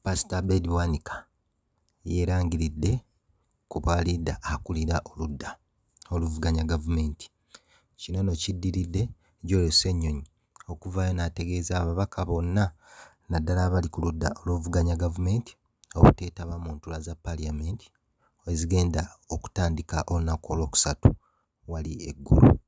Pastor Abed Bwanika yerangiridde ku bwalidda akulira oludda oluvuganya gavumenti. Kino nno kiddiridde Joel Ssenyonyi okuvaayo n'ategeeza ababaka bonna naddala abali ku ludda oluvuganya gavumenti obuteetaba mu ntula za paaliyamenti ezigenda okutandika olunaku olwokusatu wali eggulu.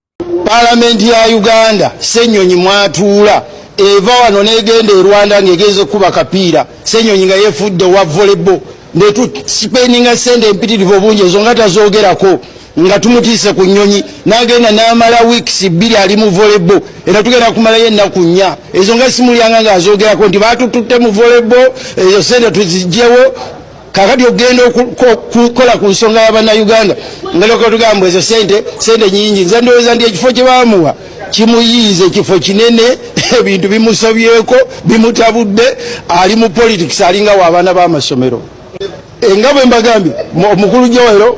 Paalamenti ya Uganda Ssenyonyi mwatuula eva wano n'egenda e Rwanda ng'egeze kuba kapiira. Ssenyonyi nga yeefudde wa volleyball ndetu sipeninga sente empitirivu obungi ezo nga tazoogerako nga tumutiise ku nnyonyi n'agenda n'amala weeks 2 ali mu volleyball era tugenda kumalayo ennaku 4 ezo nga simulyanga ng'azoogerako nti baatututte mu volleyball ezo sente tuzigyewo. Kakati ogenda okukola ku nsonga y'Abannayuganda nga loko tugamba ezo sente nyingi nze ndowooza ndi ekifo kye baamuwa kimuyiize ekifo kinene ebintu bimusobyeko bimutabudde ali mu politics alinga w'abaana b'amasomero. Nga bwe mbagambye omukulu Joero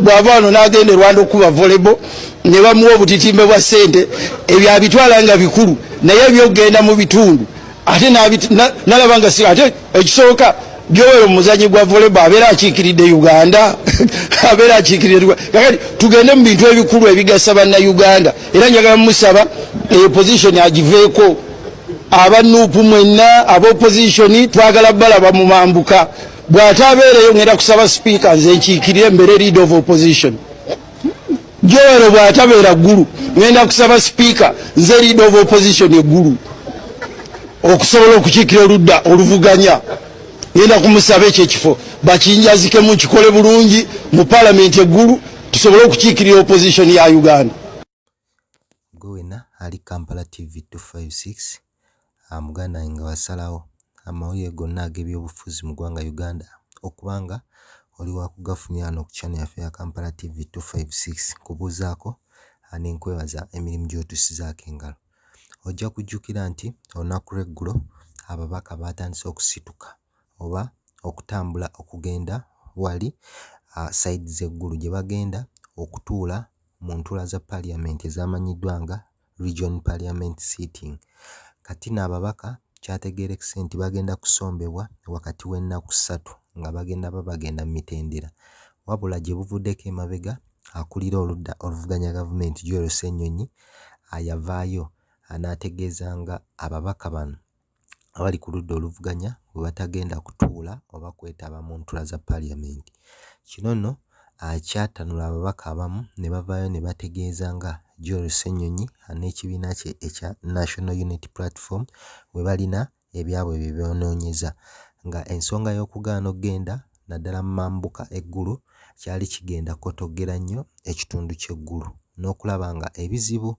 bw'ava wano n'agenda e Rwanda okuba volleyball ne bamuwa obutitimbe bwa sente ebyo abitwala nga bikulu naye ebyokugenda mu bitundu ate n'alaba nga ate ekisooka Joel muzanyi gwa volleyball abeera akiikiridde Uganda abeera akiikiridde kakati tugende mu bintu ebikulu ebigasa Bannayuganda era njagala musaba opposition agiveeko abanuupu mwenna ab'opposition twagala balaba mu mambuka bw'ate abeereyo ngenda kusaba speaker nze nkiikirire mbere leader of opposition. Joel bw'ate abeera ggulu ngenda kusaba speaker nze leader of opposition eggulu okusobola okukiikira oludda oluvuganya. Yenda kumusaba ekyo ekifo bakinjazikemu kikole bulungi mu paalamenti eggulu tusobole okukiikirira opposition ya Uganda. Gwena ali Kampala TV 256 Muganda nga wasalawo amawulire gonna ag'ebyobufuzi mu ggwanga Uganda okubanga oli wakugafunira wano ku channel yaffe ya Kampala TV 256 kubuuzaako n'enkwebaza emirimu gy'otusizaako engalo. Ojja kujjukira nti olunaku lw'eggulo ababaka baatandise okusituka oba okutambula okugenda wali side z'eggulu gye bagenda okutuula mu ntula za paaliyamenti ezamanyiddwa nga region parliament sitting. Kati n'ababaka kyategeerekese nti bagenda kusombebwa wakati w'ennaku 3 nga bagenda mu mitendera. Wabula gye buvuddeko emabega akulira oludda oluvuganya gavumenti Joel Ssenyonyi yavaayo n'ategeeza nga ababaka bano abali ku ludda oluvuganya bwe batagenda kutuula oba kwetaba mu ntula za paaliyamenti. Kino nno kyatanula ababaka abamu ne bavaayo ne bategeeza nga Joel Ssenyonyi n'ekibiina kye ekya National Unity Platform bwe balina ebyabwe bye boonoonyeza nga ensonga y'okugaana okugenda naddala mu mambuka eggulu kyali kigenda kotogera nnyo ekitundu ky'eggulu n'okulaba nga ebizibu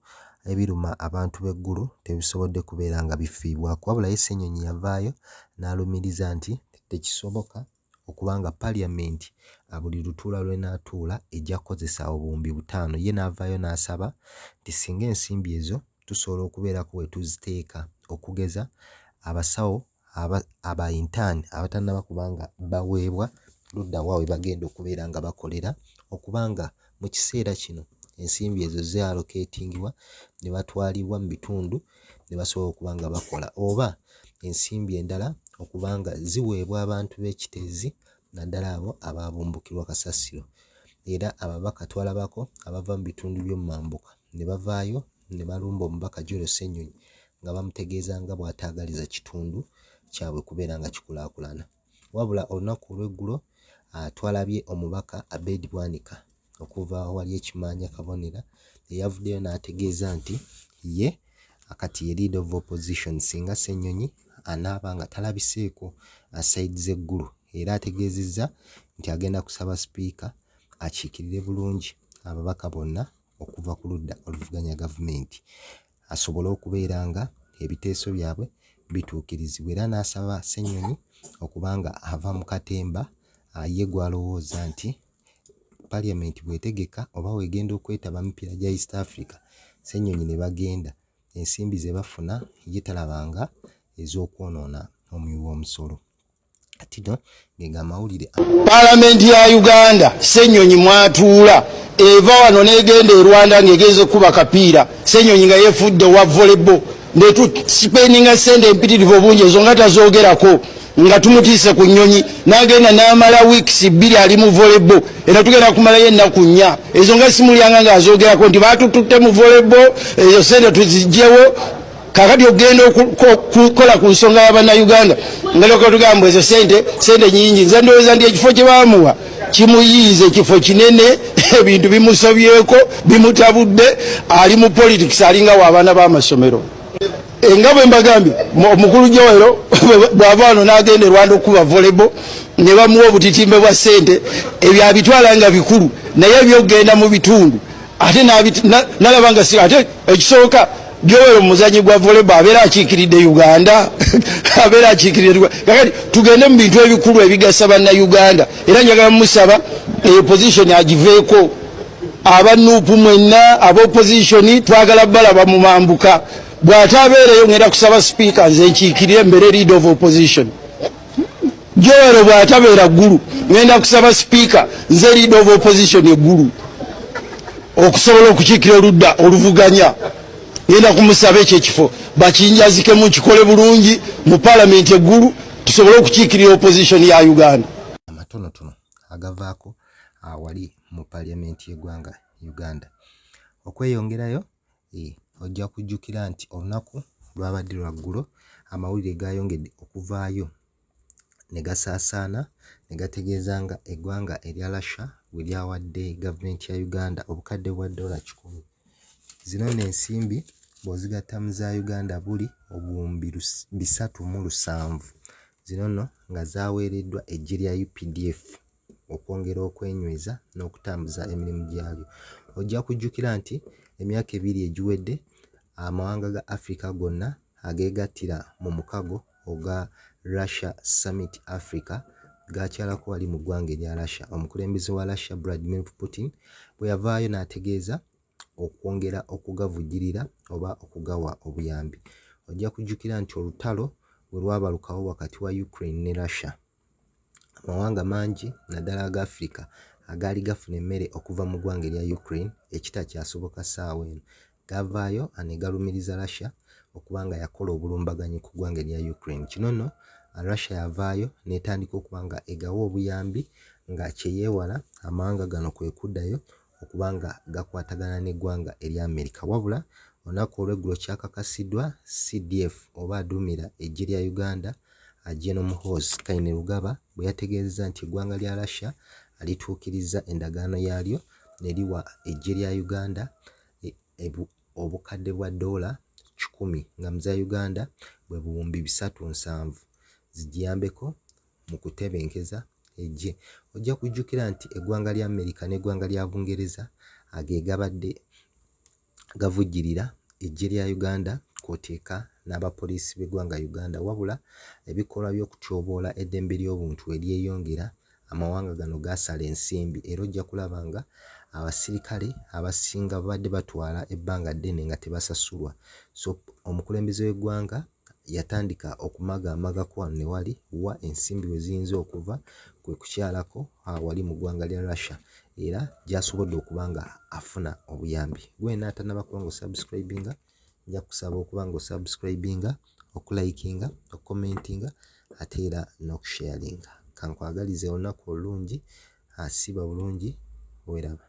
ebiruma abantu b'eggulu tebisobodde kubeera nga bifiibwako. Wabula Ssenyonyi yavaayo n'alumiriza nti tekisoboka okubanga paaliyamenti buli lutuula lwe n'atuula ejja kukozesa obuwumbi 5. Ye n'avaayo n'asaba nti singa ensimbi ezo tusobola okubeerako we tuziteeka okugeza abasawo abayintaani abatannaba kubanga baweebwa ludda waabwe bagenda okubeera nga bakolera okubanga mu kiseera kino ensimbi ezo zealoketingibwa ne batwalibwa mu bitundu ne basobola okuba nga bakola oba ensimbi endala okubanga ziweebwa abantu b'ekitezi naddala abo ababumbukirwa kasasiro. Era ababaka twalabako abava mu bitundu by'omu mambuka ne bavaayo ne balumba omubaka Joel Ssenyonyi nga bamutegeeza nga bw'ataagaliza kitundu kyabwe kubeera nga kikulaakulana. Wabula olunaku olw'eggulo twalabye omubaka Abed Bwanika okuva wali ekimanya kabonera eyavuddeyo n'ategeeza nti ye akati ye leader of opposition singa Ssenyonyi anaaba nga talabiseeko side z'eggulu era ategeezezza nti agenda kusaba sipiika akiikirire bulungi ababaka bonna okuva ku ludda oluvuganya gavumenti asobole okubeera nga ebiteeso byabwe bituukirizibwa. Era n'asaba Ssenyonyi okubanga ava mu katemba ye gw'alowooza nti paaliyamenti bw'etegeka oba weegenda okwetaba mipiira gya East Africa Ssenyonyi ne bagenda ensimbi ze bafuna ye talabanga ez'okwonoona omuwi w'omusolo. Kati no ngenga amawulire Paalamenti ya Uganda Ssenyonyi mwatuula eva wano n'egenda e Rwanda ng'egeze kuba kapiira. Ssenyonyi nga yeefudde wa volleyball ndetu sipeninga sente empitirivu obungi ezo nga tazoogerako nga tumutiise ku nnyonyi n'agenda n'amala weeks 2 ali mu volleyball era tugenda kumalayo ennaku 4 ezo nga simulyanga ng'azogerako nti baatututte mu volleyball ezo sente tuzigyewo kakati ogenda okukola ku nsonga y'abannayuganda nga lokotugamba ezo sente nyingi nze ndowooza nti ekifo kye baamuwa kimuyiize ekifo kinene ebintu bimusobyeko bimutabudde ali mu politics alinga w'abaana b'amasomero nga bwe mbagambye omukulu Joero bw'ava wano n'agenda e Rwanda okuba volleyball ne bamuwa obutitimbe bwa sente ebyo abitwala nga bikulu naye ebyogenda mu bitundu ate nalaba nga ate ekisooka Joero muzanyi gwa volleyball abeera akiikiridde Uganda abeera akiikiridde kakati tugende mu bintu ebikulu ebigasa bannayuganda era njagala musaba eyo position agiveeko abanuupu mwenna ab'opposition twagala balaba mu mambuka bw'ate abeereyo ngenda kusaba speaker nze nkiikirire mbere leader of opposition Joero bw'ate abeera ggulu ngenda kusaba speaker nze leader of opposition eggulu okusobola okukiikira oludda oluvuganya ngenda kumusaba ekyo ekifo bakinjazikemu kikole bulungi mu parliament eggulu tusobole okukiikirira opposition ya Uganda amatonotono agavaako wali mu parliament y'eggwanga Uganda okweyongerayo ojja kujjukira nti olunaku lwabadde lwaggulo amawulire gayongedde okuvaayo ne gasaasaana ne gategeeza nga eggwanga erya Russia bwe lyawadde gavumenti ya Uganda obukadde bwa $100 zino n'ensimbi bw'ozigatta mu za Uganda buli obuwumbi 307 zino nno nga zaaweereddwa eggye lya UPDF okwongera okwenyweza n'okutambuza emirimu gyalyo ojja kujjukira nti emyaka 2 egiwedde amawanga ga Africa gonna ageegattira mu mukago oga Russia Summit Africa gakyalako wali mu ggwanga erya Russia omukulembeze wa Russia Vladimir Putin bwe yavaayo n'ategeeza okwongera okugavujjirira oba okugawa obuyambi ojja kujjukira nti olutalo bwe lwabalukawo wakati wa Ukraine ne Russia amawanga mangi naddala aga Africa agaali gafuna emmere okuva mu ggwanga erya Ukraine ekitakyasoboka ssaawa eno gavaayo ne galumiriza Russia okubanga yakola obulumbaganyi ku ggwanga erya Ukraine kino nno Russia yavaayo n'etandika okubanga egawa obuyambi nga kyeyeewala amawanga gano kwe kuddayo okubanga gakwatagana n'eggwanga erya America wabula olunaku olw'eggulo kyakakasiddwa CDF oba aduumira eggye lya Uganda General Muhoozi Kainerugaba bwe yategeezezza nti eggwanga lya Russia alituukiriza endagaano yaalyo ne liwa eggye lya Uganda obukadde bwa $100 nga mu za Uganda bwe buwumbi 307 zigiyambeko mu kutebenkeza eggye ojja kujjukira nti eggwanga lya America n'eggwanga lya Bungereza agegabadde gavujjirira eggye lya Uganda kwoteeka n'abapoliisi b'eggwanga Uganda wabula ebikolwa by'okutyoboola eddembe ly'obuntu eryeyongera amawanga gano gaasala ensimbi era ojja kulaba nga abasirikale abasinga babadde batwala ebbanga ddene nga tebasasulwa so omukulembeze w'eggwanga yatandika okumagamagako wano ne wali wa ensimbi we ziyinza okuva kwe kukyalako wali mu ggwanga lya Russia era gyasobodde okuba nga afuna obuyambi gwe n'atanaba kuba ng'osubscribinga nja kusaba okuba ng'osubscribinga okulikinga okukomentinga ate era n'okusharinga kankwagalize olunaku olungi asiba bulungi weraba